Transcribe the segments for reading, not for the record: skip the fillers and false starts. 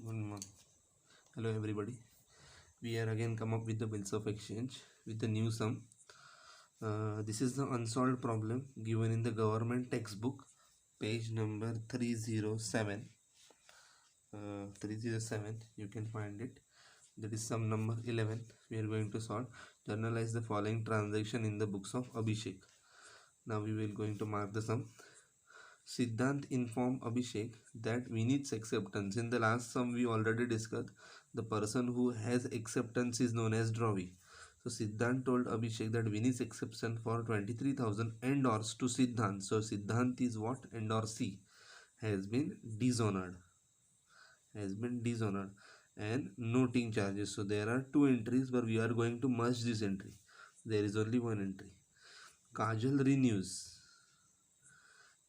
Good morning. Hello everybody. We are again come up with the bills of exchange with the new sum. This is the unsolved problem given in the government textbook, page number 307. 307, you can find it. That is sum number 11. We are going to solve. Journalize the following transaction in the books of Abhishek. Now we will going to mark the sum. Siddhant informed Abhishek that Vinit's acceptance. In the last sum we already discussed, the person who has acceptance is known as drawee. So Siddhant told Abhishek that Vinit's acceptance for 23,000 endorsed to Siddhant. So Siddhant is what? Endorsee. Has been dishonored. And noting charges. So there are two entries, but we are going to merge this entry. There is only one entry. Kajal renews.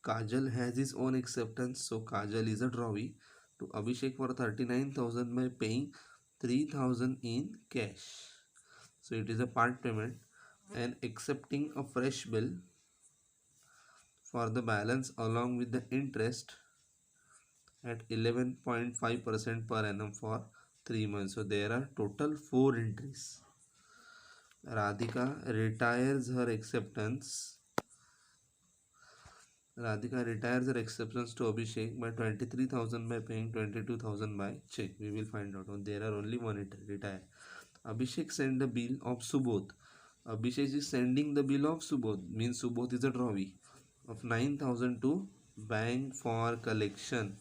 Kajal has his own acceptance, so Kajal is a drawee to Abhishek for 39,000 by paying 3,000 in cash. So it is a part payment and accepting a fresh bill for the balance along with the interest at 11.5% per annum for 3 months. So there are total 4 entries. Radhika retires her acceptance. Radhika retires her acceptance to Abhishek by 23,000 by paying 22,000 by check. We will find out. There are only one retire. Abhishek sent the bill of Subodh. Abhishek is sending the bill of Subodh. Means Subodh is a drawee of 9,000 to bank for collection.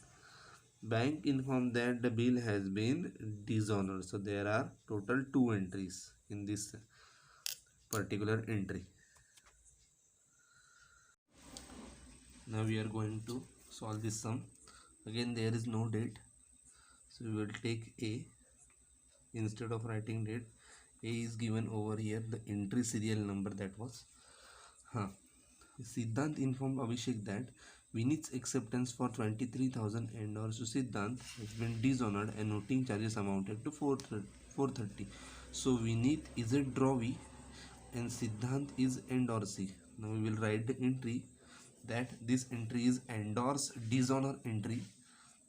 Bank informed that the bill has been dishonored. So there are total 2 entries in this particular entry. Now we are going to solve this sum. Again there is no date, so we will take A. Instead of writing date, A is given over here, the entry serial number that was. Siddhant informed Abhishek that Vinit's acceptance for 23,000 endorsed to Siddhant has been dishonored and noting charges amounted to 430. So Vinit is a drawee and Siddhant is endorsee. Now we will write the entry that this entry is endorse dishonor entry.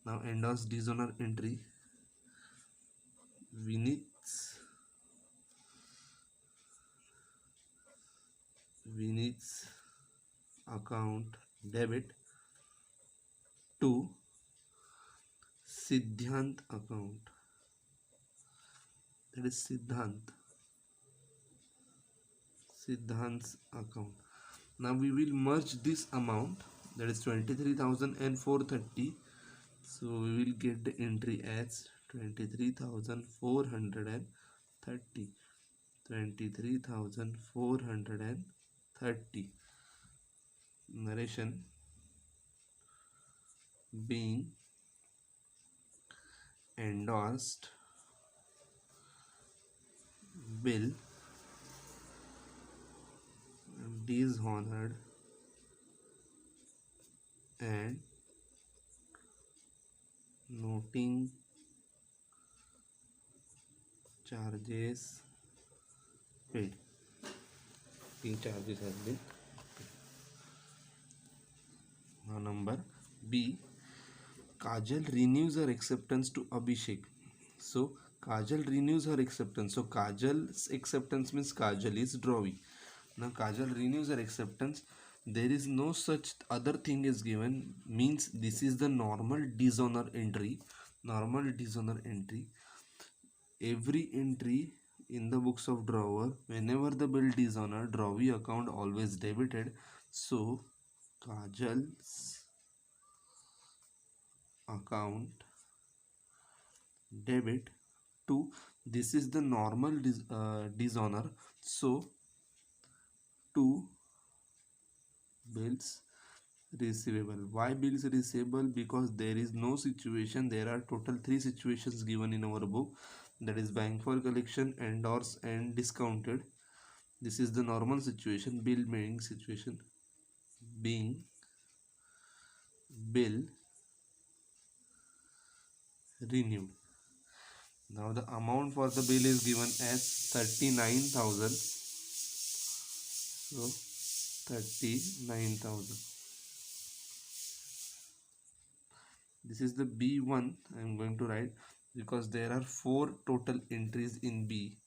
Now endorse dishonor entry. Vinit's account debit to Siddhant account. That is Siddhant's account. Now we will merge this amount, that is 23,000 and 430. So we will get the entry as 23,430. 23,430. Narration: being endorsed bill dishonored and noting charges paid. Charges has been paid. Now number B. Kajal renews her acceptance to Abhishek. So Kajal renews her acceptance. So Kajal's acceptance means Kajal is drawee. Now Kajal renews her acceptance. There is no such other thing is given. Means this is the normal dishonor entry. Every entry in the books of drawer, whenever the bill dishonored, drawee account always debited. So Kajal's account debit to, this is the normal dishonor, so to bills receivable. Why bills receivable? Because there is no situation. There are total 3 situations given in our book, that is bank for collection, endorse and discounted. This is the normal situation. Bill being situation, being bill renewed. Now the amount for the bill is given as 39,000. So 39,000. This is the B1. I am going to write because there are 4 total entries in B.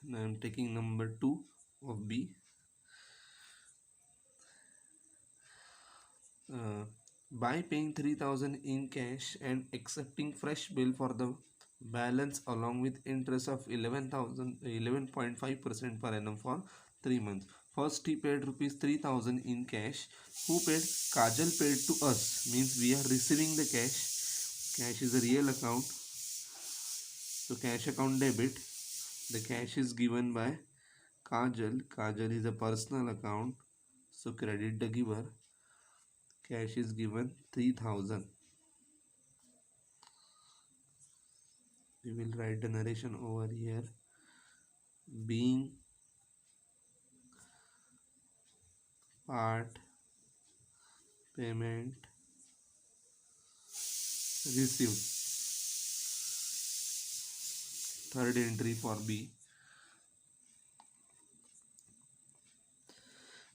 Now I am taking number 2 of B. By paying 3,000 in cash and accepting fresh bill for the balance along with interest of 11.5% per annum for 3 months. First he paid rupees 3,000 in cash. Who paid? Kajal paid to us, means we are receiving the cash. Cash is a real account, so cash account debit. The cash is given by Kajal. Kajal is a personal account, so credit the giver. Cash is given 3,000. We will write the narration over here. Being part payment received. Third entry for B.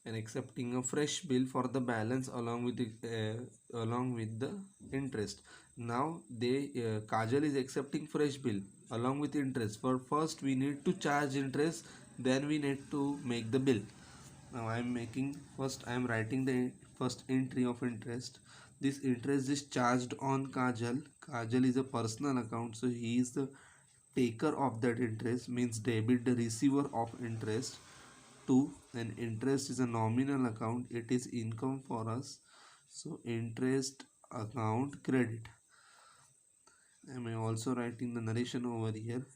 And accepting a fresh bill for the balance along with the interest. Now Kajal is accepting fresh bill along with interest. For first we need to charge interest, then we need to make the bill. Now I am writing the first entry of interest. This interest is charged on Kajal. Kajal is a personal account, so he is the taker of that interest, means debit the receiver of interest. 2, and interest is a nominal account, it is income for us, so interest account credit. I am also writing the narration over here.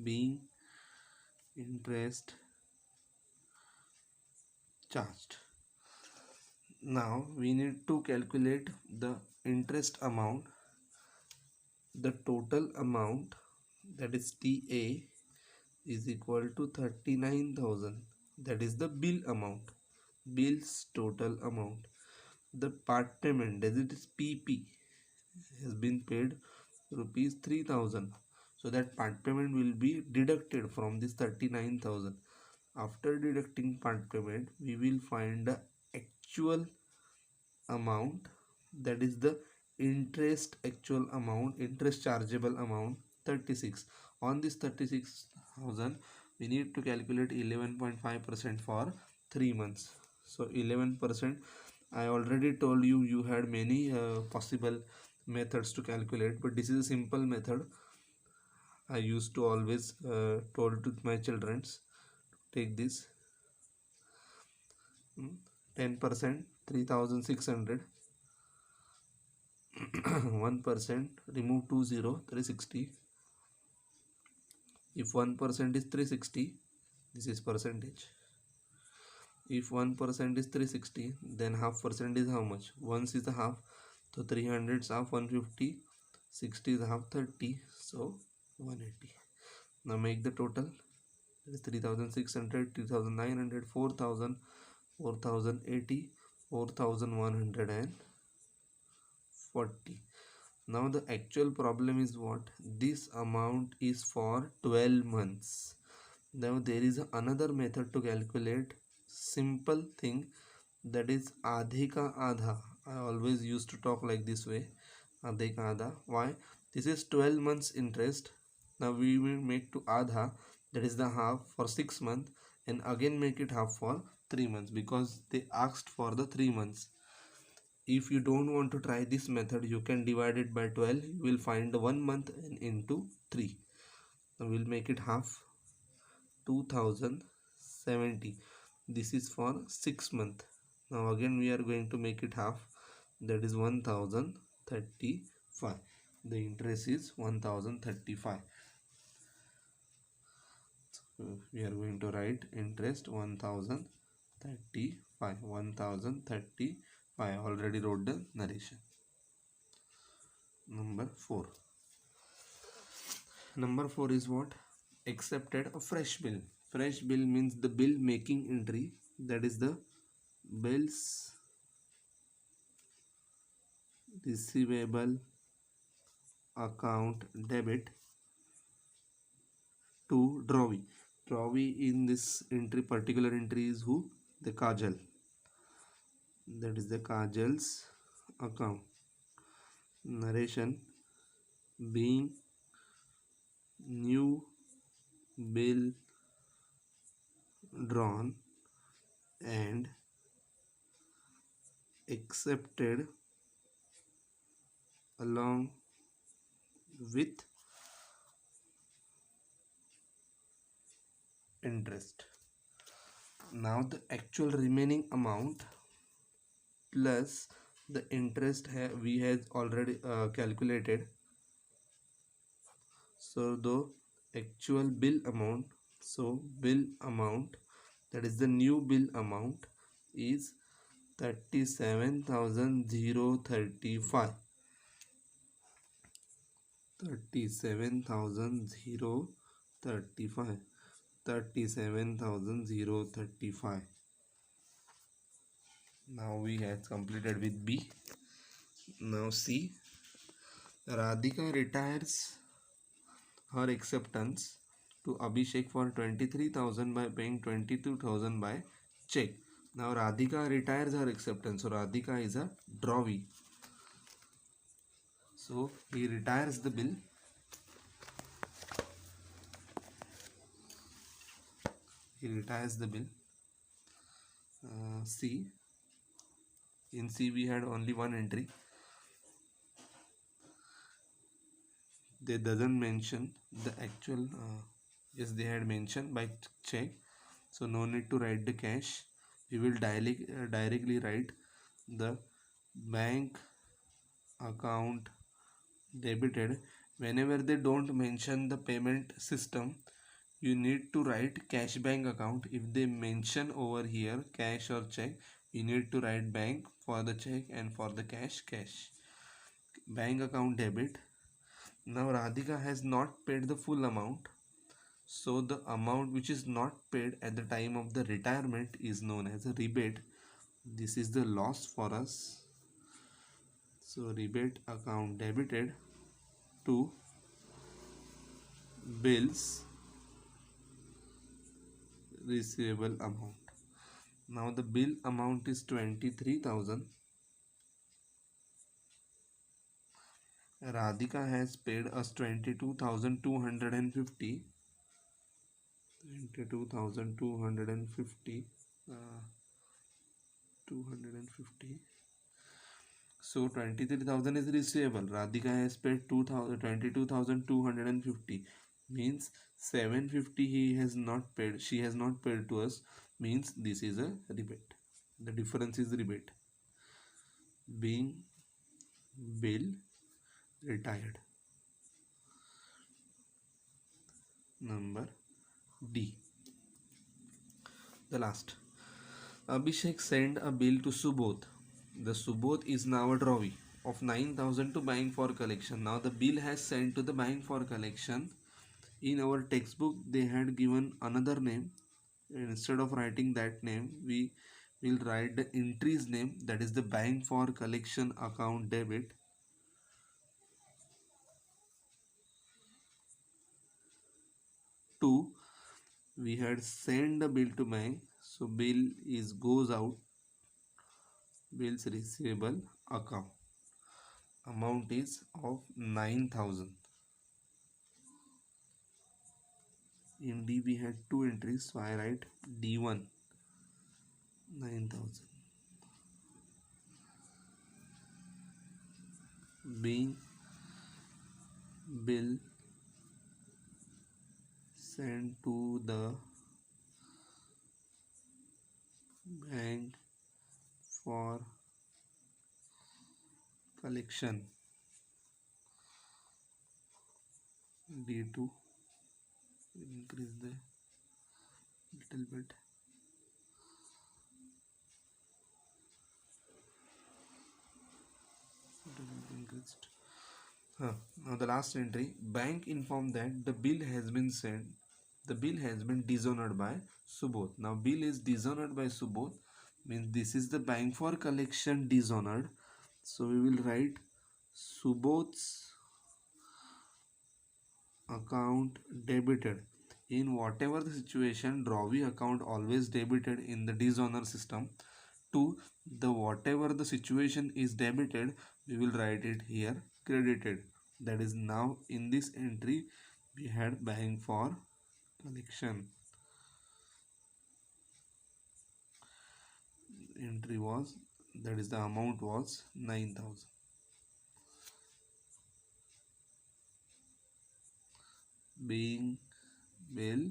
Being interest charged. Now we need to calculate the interest amount. The total amount, that is TA, is equal to 39,000. That is the bill amount, bill's total amount. The part payment, that is PP, has been paid rupees 3,000. So that part payment will be deducted from this 39,000. After deducting part payment, we will find the actual amount, that is the interest actual amount, interest chargeable amount 36. On this 36,000 we need to calculate 11.5% for 3 months. So 11%, I already told you, you had many possible methods to calculate, but this is a simple method I used to always told to my children. Take this 10%, 3,600. 1%, remove 20, 360. If 1% is 360, this is percentage. If 1% is 360, then half percent is how much? 1 is the half, so 300 is half 150, 60 is half 30, so 180. Now make the total. That is 3,600, 3,900, 4,000, 4,080, 4,140. Now the actual problem is what? This amount is for 12 months. Now there is another method to calculate simple thing, that is आधे का आधा. I always used to talk like this way, आधे का आधा. Why? This is 12 months interest. Now we will make to आधा, that is the half for 6 months, and again make it half for 3 months, because they asked for the 3 months. If you don't want to try this method, you can divide it by 12. You will find 1 month and into 3. Now we'll make it half, 2070. This is for 6 months. Now again we are going to make it half, that is 1035. The interest is 1035. So we are going to write interest 1035. 1035. I already wrote the narration. Number 4. Number 4 is what? Accepted a fresh bill. Fresh bill means the bill making entry, that is the bills receivable account debit to drawee. Drawee in this entry, particular entry, is who? The Kajal. That is the Kajal's account. Narration. being new bill drawn and accepted along with interest. Now the actual remaining amount plus the interest we has already calculated. So the actual bill amount, so bill amount, that is the new bill amount, is 37,035. 37,035. 37,035. Now we have completed with B. Now C. Radhika retires her acceptance to Abhishek for 23,000 by paying 22,000 by check. Now Radhika retires her acceptance. So Radhika is a drawee. So he retires the bill. He retires the bill. C. In C we had only one entry. They doesn't mention the actual. Yes, they had mentioned by check. So no need to write the cash. We will directly write the bank account debited. Whenever they don't mention the payment system, you need to write cash bank account. If they mention over here cash or check, you need to write bank for the check and for the cash. Bank account debit. Now Radhika has not paid the full amount, so the amount which is not paid at the time of the retirement is known as a rebate. This is the loss for us. So rebate account debited to bills receivable amount. Now the bill amount is 23,000. Radhika has paid us 22,250. 22,250. 250. So 23,000 is receivable. Radhika has paid 22,250. Means 750 he has not paid. She has not paid to us. Means this is a rebate. The difference is rebate. Being bill retired. Number D. The last. Abhishek sent a bill to Subodh. The Subodh is now a drawee of 9,000 to bank for collection. Now the bill has sent to the bank for collection. In our textbook they had given another name. Instead of writing that name, we will write the entry's name, that is the bank for collection account debit. Two, we had sent the bill to bank, so bill is goes out, bills receivable account. Amount is of 9,000. In D we had two entries, so I write D1 9,000. Being bill sent to the bank for collection. D2, increase the little bit. Increased. Now the last entry, bank informed that the bill has been sent. The bill has been dishonored by Subodh. Now bill is dishonored by Subodh, means this is the bank for collection dishonored. So we will write Subodh's account debited. In whatever the situation, drawee account always debited in the dishonor system. To the whatever the situation is debited, we will write it here credited. That is, now in this entry we had buying for collection. Entry was, that is the amount was 9,000. Being well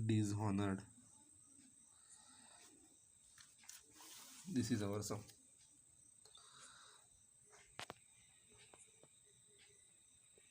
dishonored. This is our sum.